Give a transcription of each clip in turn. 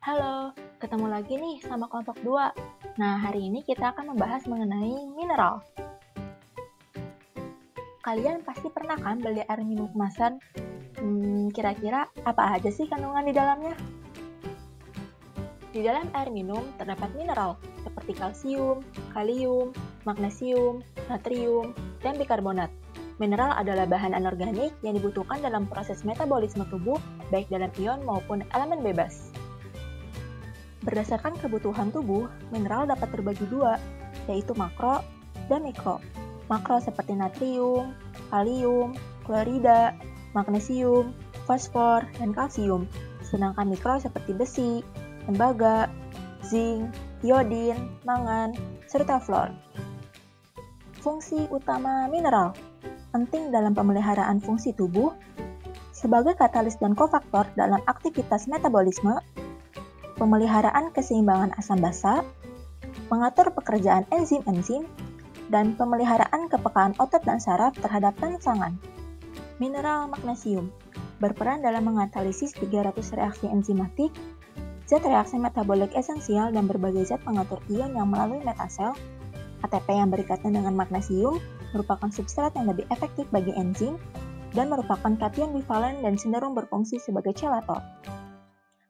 Halo, ketemu lagi nih sama kelompok 2. Nah, hari ini kita akan membahas mengenai mineral. Kalian pasti pernah kan beli air minum kemasan? Kira-kira apa aja sih kandungan di dalamnya? Di dalam air minum terdapat mineral seperti kalsium, kalium, magnesium, natrium, dan bikarbonat. Mineral adalah bahan anorganik yang dibutuhkan dalam proses metabolisme tubuh, baik dalam ion maupun elemen bebas. Berdasarkan kebutuhan tubuh, mineral dapat terbagi dua, yaitu makro dan mikro. Makro seperti natrium, kalium, klorida, magnesium, fosfor, dan kalsium. Sedangkan mikro seperti besi, tembaga, zinc, iodin, mangan, serta fluor. Fungsi utama mineral penting dalam pemeliharaan fungsi tubuh, sebagai katalis dan kofaktor dalam aktivitas metabolisme, pemeliharaan keseimbangan asam basa, mengatur pekerjaan enzim-enzim, dan pemeliharaan kepekaan otot dan saraf terhadap rangsangan. Mineral magnesium berperan dalam mengatalisis 300 reaksi enzimatik, zat reaksi metabolik esensial, dan berbagai zat pengatur ion yang melalui metasel. ATP yang berikatan dengan magnesium merupakan substrat yang lebih efektif bagi enzim dan merupakan kation bivalen dan cenderung berfungsi sebagai chelator.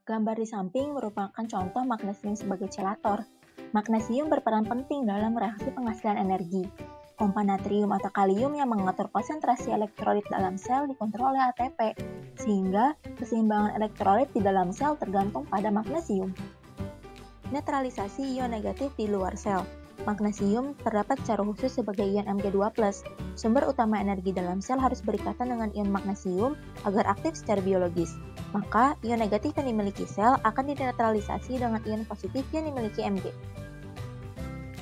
Gambar di samping merupakan contoh magnesium sebagai chelator. Magnesium berperan penting dalam reaksi pengasilan energi. Pompa natrium atau kalium yang mengatur konsentrasi elektrolit dalam sel dikontrol oleh ATP, sehingga keseimbangan elektrolit di dalam sel tergantung pada magnesium. Netralisasi ion negatif di luar sel. Magnesium terdapat secara khusus sebagai ion Mg2+. Sumber utama energi dalam sel harus berikatan dengan ion magnesium agar aktif secara biologis. Maka, ion negatif yang dimiliki sel akan dinetralisasi dengan ion positif yang dimiliki Mg.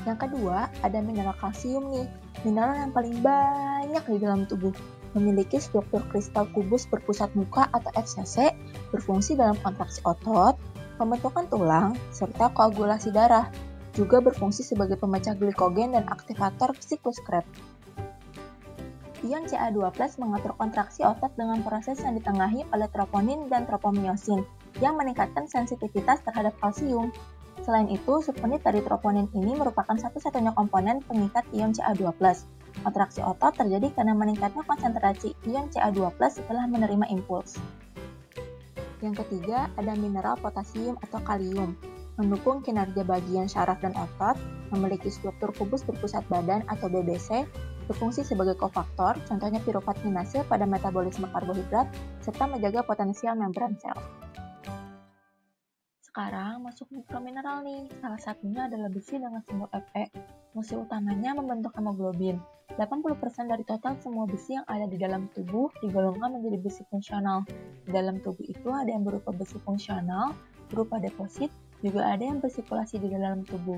Yang kedua, ada mineral kalsium nih. Mineral yang paling banyak di dalam tubuh. Memiliki struktur kristal kubus berpusat muka atau FCC, berfungsi dalam kontraksi otot, pembentukan tulang, serta koagulasi darah. Juga berfungsi sebagai pemecah glikogen dan aktivator siklus Krebs. Ion Ca2+ mengatur kontraksi otot dengan proses yang ditengahi oleh troponin dan tropomiosin yang meningkatkan sensitivitas terhadap kalsium. Selain itu, subunit dari troponin ini merupakan satu-satunya komponen pengikat ion Ca2+. Kontraksi otot terjadi karena meningkatnya konsentrasi ion Ca2+ setelah menerima impuls. Yang ketiga, ada mineral potasium atau kalium. Mendukung kinerja bagian syaraf dan otot, memiliki struktur kubus berpusat badan atau BBC, berfungsi sebagai kofaktor, contohnya piruvat kinase pada metabolisme karbohidrat, serta menjaga potensial membran sel. Sekarang masuk mikromineral nih, salah satunya adalah besi dengan simbol Fe. Fungsi utamanya membentuk hemoglobin. 80% dari total semua besi yang ada di dalam tubuh digolongkan menjadi besi fungsional. Di dalam tubuh itu ada yang berupa besi fungsional, berupa deposit, juga ada yang bersirkulasi di dalam tubuh.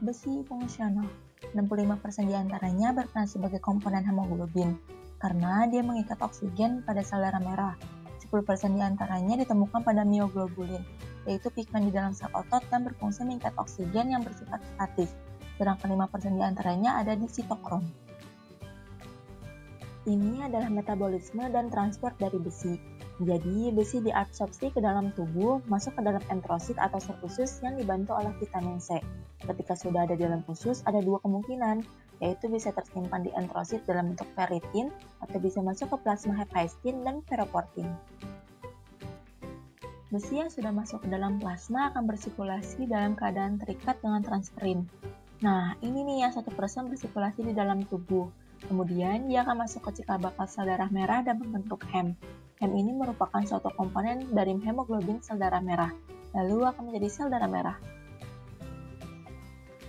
Besi fungsional, 65% diantaranya berperan sebagai komponen hemoglobin, karena dia mengikat oksigen pada sel darah merah. 10% diantaranya ditemukan pada mioglobulin, yaitu pigmen di dalam sel otot dan berfungsi mengikat oksigen yang bersifat statis, sedangkan 5% diantaranya ada di sitokrom. Ini adalah metabolisme dan transport dari besi. Jadi, besi diabsorpsi ke dalam tubuh, masuk ke dalam enterosit atau sel usus yang dibantu oleh vitamin C. Ketika sudah ada di dalam usus, ada dua kemungkinan, yaitu bisa tersimpan di enterosit dalam bentuk ferritin atau bisa masuk ke plasma hephaestin dan ferroportin. Besi yang sudah masuk ke dalam plasma akan bersirkulasi dalam keadaan terikat dengan transferin. Nah, ini nih yang 1% bersirkulasi di dalam tubuh. Kemudian, dia akan masuk ke cikal bakal sel darah merah dan membentuk hem. Hem ini merupakan suatu komponen dari hemoglobin sel darah merah, lalu akan menjadi sel darah merah.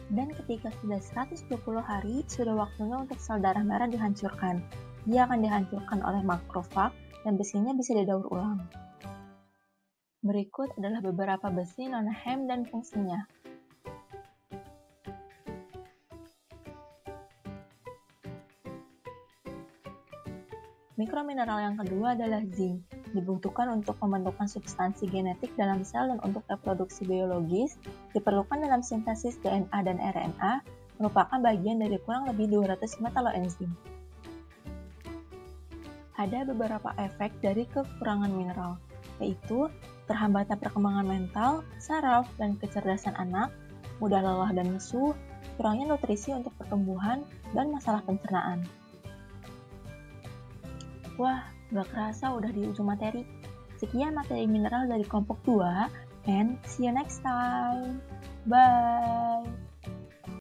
Dan ketika sudah 120 hari, sudah waktunya untuk sel darah merah dihancurkan. Dia akan dihancurkan oleh makrofag dan besinya bisa didaur ulang. Berikut adalah beberapa besi non-hem dan fungsinya. Mikromineral yang kedua adalah zinc, dibutuhkan untuk pembentukan substansi genetik dalam sel dan untuk reproduksi biologis, diperlukan dalam sintesis DNA dan RNA, merupakan bagian dari kurang lebih 200 metaloenzim. Ada beberapa efek dari kekurangan mineral. yaitu terhambatnya perkembangan mental, saraf, dan kecerdasan anak, mudah lelah dan lesu, kurangnya nutrisi untuk pertumbuhan, dan masalah pencernaan. Wah, gak kerasa udah di ujung materi. Sekian materi mineral dari kelompok 2, and see you next time. Bye!